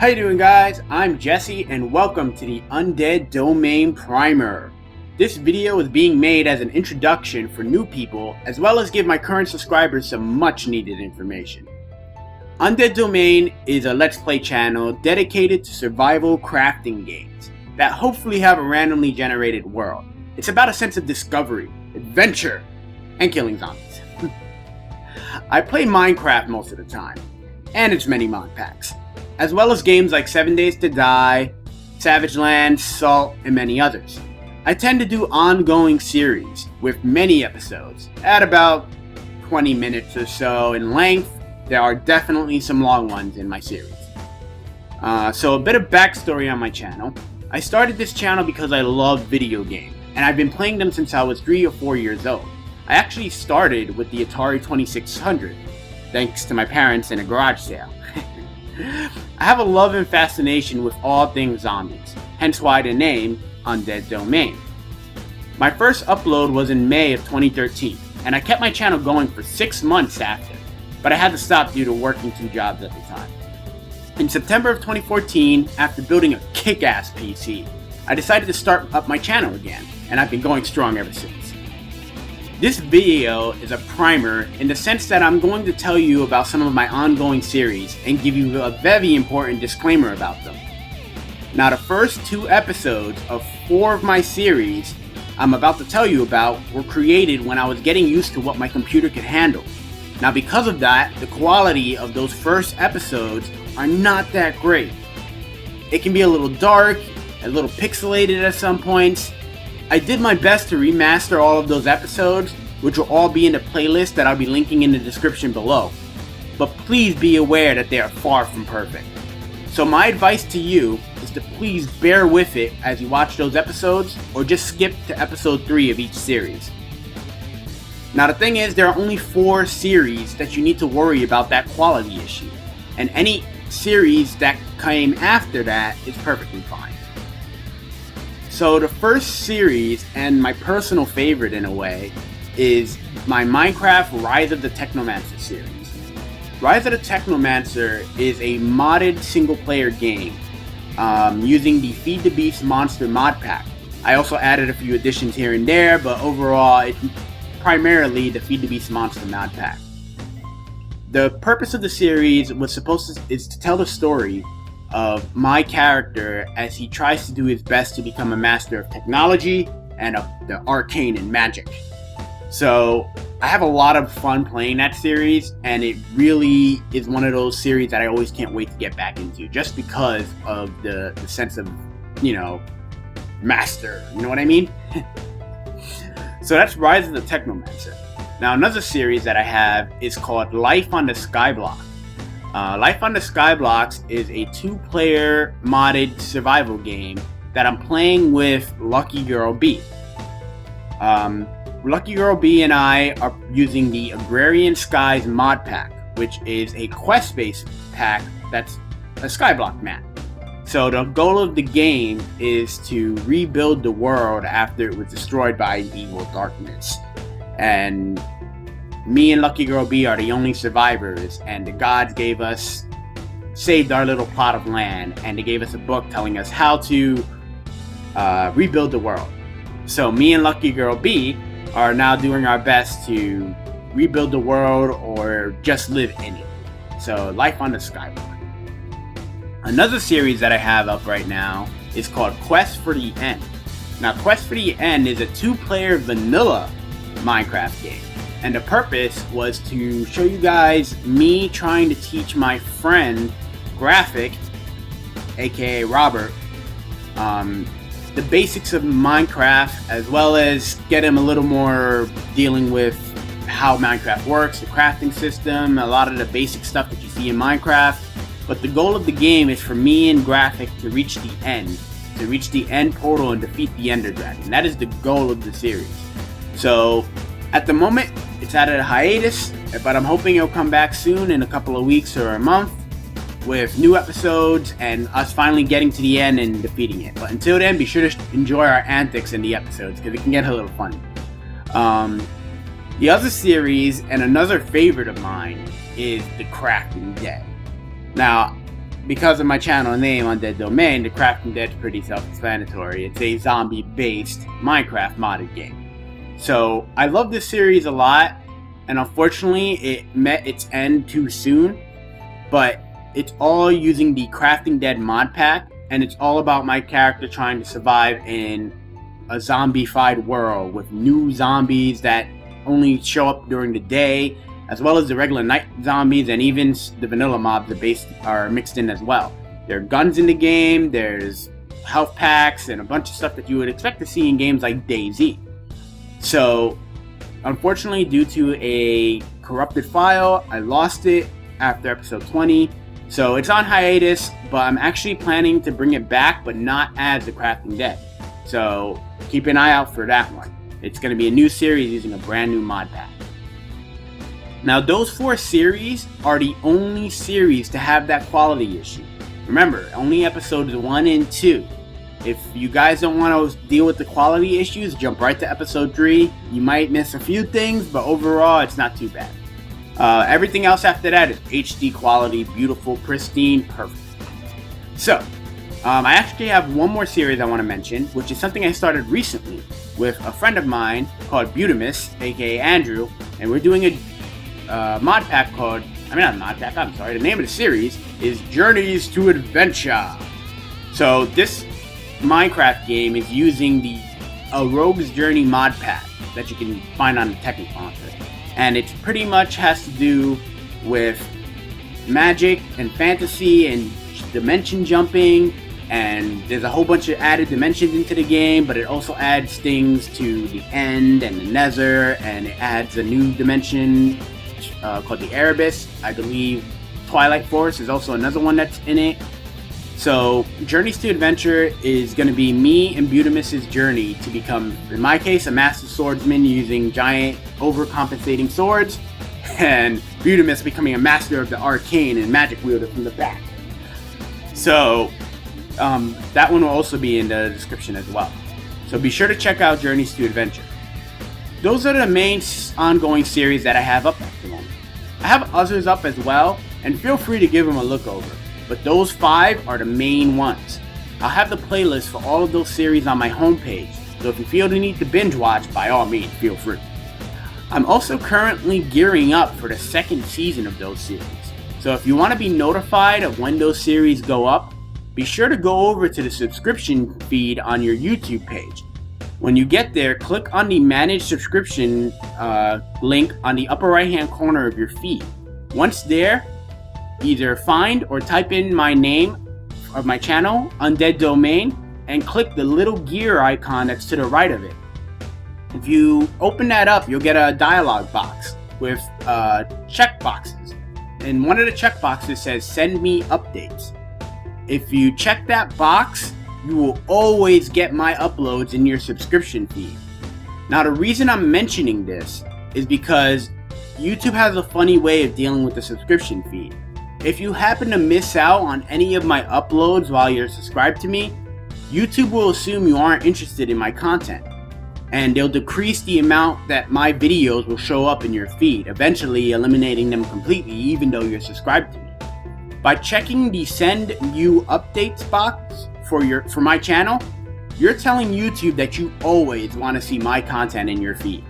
How you doing, guys? I'm Jesse and welcome to the Undead Domain Primer. This video is being made as an introduction for new people as well as give my current subscribers some much needed information. Undead Domain is a Let's Play channel dedicated to survival crafting games that hopefully have a randomly generated world. It's about a sense of discovery, adventure, and killing zombies. I play Minecraft most of the time, and its many mod packs, as well as games like 7 Days to Die, Savage Land, Salt, and many others. I tend to do ongoing series with many episodes at about 20 minutes or so in length. There are definitely some long ones in my series. So a bit of backstory on my channel. I started this channel because I love video games, and I've been playing them since I was 3 or 4 years old. I actually started with the Atari 2600, thanks to my parents in a garage sale. I have a love and fascination with all things zombies, hence why the name Undead Domain. My first upload was in May of 2013, and I kept my channel going for 6 months after, but I had to stop due to working 2 jobs at the time. In September of 2014, after building a kick-ass PC, I decided to start up my channel again, and I've been going strong ever since. This video is a primer in the sense that I'm going to tell you about some of my ongoing series and give you a very important disclaimer about them. Now, the first 2 episodes of 4 of my series I'm about to tell you about were created when I was getting used to what my computer could handle. Now, because of that, the quality of those first episodes are not that great. It can be a little dark, a little pixelated at some points. I did my best to remaster all of those episodes, which will all be in the playlist that I'll be linking in the description below. But please be aware that they are far from perfect. So my advice to you is to please bear with it as you watch those episodes, or just skip to episode 3 of each series. Now the thing is, there are only 4 series that you need to worry about that quality issue, and any series that came after that is perfectly fine. So the first series, and my personal favorite in a way, is my Minecraft Rise of the Technomancer series. Rise of the Technomancer is a modded single-player game using the Feed the Beast Monster mod pack. I also added a few additions here and there, but overall it's primarily the Feed the Beast Monster mod pack. The purpose of the series is to tell the story of my character as he tries to do his best to become a master of technology and of the arcane and magic. So I have a lot of fun playing that series, and it really is one of those series that I always can't wait to get back into, just because of the sense of, master, you know what I mean? So that's Rise of the Technomancer. Now another series that I have is called Life on the Skyblock. Life on the Skyblocks is a 2-player modded survival game that I'm playing with Lucky Girl B. Lucky Girl B and I are using the Agrarian Skies mod pack, which is a quest-based pack that's a Skyblock map. So the goal of the game is to rebuild the world after it was destroyed by evil darkness. And me and Lucky Girl B are the only survivors, and the gods saved our little plot of land, and they gave us a book telling us how to rebuild the world. So me and Lucky Girl B are now doing our best to rebuild the world or just live in it. So Life on the Skyblock. Another series that I have up right now is called Quest for the End. Now Quest for the End is a 2-player vanilla Minecraft game. And the purpose was to show you guys me trying to teach my friend, Graphic, aka Robert, the basics of Minecraft, as well as get him a little more dealing with how Minecraft works, the crafting system, a lot of the basic stuff that you see in Minecraft. But the goal of the game is for me and Graphic to reach the end portal and defeat the Ender Dragon. That is the goal of the series. So at the moment, it's at a hiatus, but I'm hoping it'll come back soon in a couple of weeks or a month with new episodes and us finally getting to the end and defeating it. But until then, be sure to enjoy our antics in the episodes because it can get a little funny. The other series and another favorite of mine is The Crafting Dead. Now, because of my channel name, Undead Domain, the Crafting Dead's pretty self-explanatory. It's a zombie-based Minecraft modded game. So I love this series a lot, and unfortunately it met its end too soon, but it's all using the Crafting Dead mod pack, and it's all about my character trying to survive in a zombified world with new zombies that only show up during the day, as well as the regular night zombies, and even the vanilla mobs are mixed in as well. There are guns in the game, there's health packs, and a bunch of stuff that you would expect to see in games like DayZ. So, unfortunately, due to a corrupted file, I lost it after episode 20. So it's on hiatus, but I'm actually planning to bring it back, but not as the Crafting Dead. So keep an eye out for that one. It's going to be a new series using a brand new mod pack. Now those 4 series are the only series to have that quality issue. Remember, only episodes 1 and 2. If you guys don't want to deal with the quality issues, jump right to episode 3. You might miss a few things, but overall it's not too bad. Everything else after that is HD quality, beautiful, pristine, perfect. So, I actually have one more series I want to mention, which is something I started recently with a friend of mine called Butimus, aka Andrew, and we're doing a mod pack called, the name of the series is Journeys to Adventure. So this Minecraft game is using a Rogue's Journey mod pack that you can find on the Technomancer. And it pretty much has to do with magic and fantasy and dimension jumping, and there's a whole bunch of added dimensions into the game, but it also adds things to the end and the nether, and it adds a new dimension called the Erebus. I believe Twilight Forest is also another one that's in it. So Journeys to Adventure is going to be me and Butimus' journey to become, in my case, a master swordsman using giant overcompensating swords, and Butimus becoming a master of the arcane and magic wielder from the back. So that one will also be in the description as well. So be sure to check out Journeys to Adventure. Those are the main ongoing series that I have up at the moment. I have others up as well, and feel free to give them a look over. But those 5 are the main ones. I'll have the playlist for all of those series on my homepage, so if you feel the need to binge watch, by all means, feel free. I'm also currently gearing up for the 2nd season of those series. So if you want to be notified of when those series go up, be sure to go over to the subscription feed on your YouTube page. When you get there, click on the Manage Subscription link on the upper right hand corner of your feed. Once there, either find or type in my name of my channel, Undead Domain, and click the little gear icon that's to the right of it. If you open that up, you'll get a dialog box with check boxes. And one of the check boxes says, send me updates. If you check that box, you will always get my uploads in your subscription feed. Now the reason I'm mentioning this is because YouTube has a funny way of dealing with the subscription feed. If you happen to miss out on any of my uploads while you're subscribed to me, YouTube will assume you aren't interested in my content, and they'll decrease the amount that my videos will show up in your feed, eventually eliminating them completely even though you're subscribed to me. By checking the send you updates box for my channel, you're telling YouTube that you always want to see my content in your feed.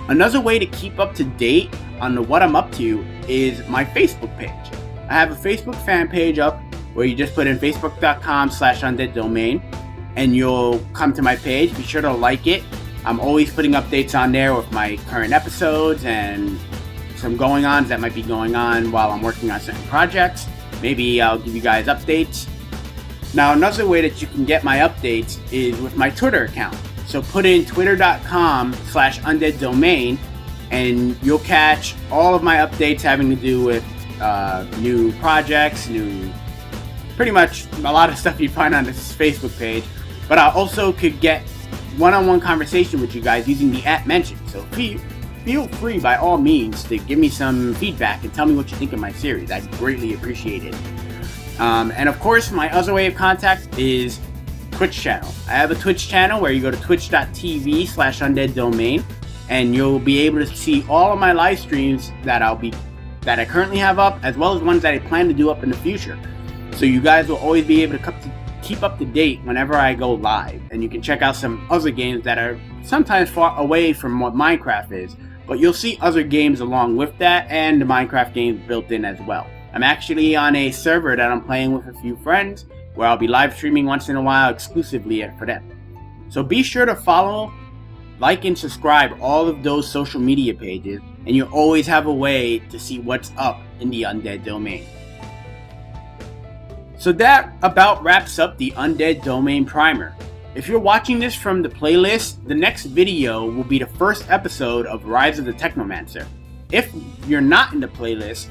Another way to keep up to date on what I'm up to is my Facebook page. I have a Facebook fan page up where you just put in facebook.com/undeaddomain and you'll come to my page. Be sure to like it. I'm always putting updates on there with my current episodes and some going-ons that might be going on while I'm working on certain projects. Maybe I'll give you guys updates. Now another way that you can get my updates is with my Twitter account. So put in twitter.com/undeaddomain and you'll catch all of my updates having to do with new projects, pretty much a lot of stuff you find on this Facebook page. But I also could get one-on-one conversation with you guys using the @mention. So feel free by all means to give me some feedback and tell me what you think of my series. I'd greatly appreciate it. And of course, my other way of contact is Twitch channel. I have a Twitch channel where you go to twitch.tv/undeaddomain and you'll be able to see all of my live streams that I currently have up, as well as ones that I plan to do up in the future. so you guys will always be able to keep up to date whenever I go live. And you can check out some other games that are sometimes far away from what Minecraft is, but you'll see other games along with that, and the Minecraft games built in as well. I'm actually on a server that I'm playing with a few friends, where I'll be live streaming once in a while exclusively for them. So be sure to follow, like, and subscribe all of those social media pages, and you'll always have a way to see what's up in the Undead Domain. So that about wraps up the Undead Domain primer. If you're watching this from the playlist, the next video will be the first episode of Rise of the Technomancer. If you're not in the playlist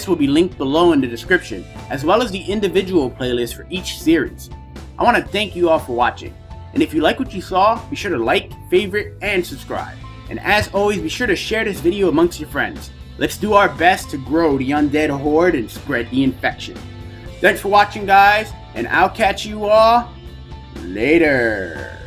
will be linked below in the description, as well as the individual playlist for each series. I want to thank you all for watching, and if you like what you saw, be sure to like, favorite, and subscribe. And as always, be sure to share this video amongst your friends. Let's do our best to grow the undead horde and spread the infection. Thanks for watching, guys, and I'll catch you all later.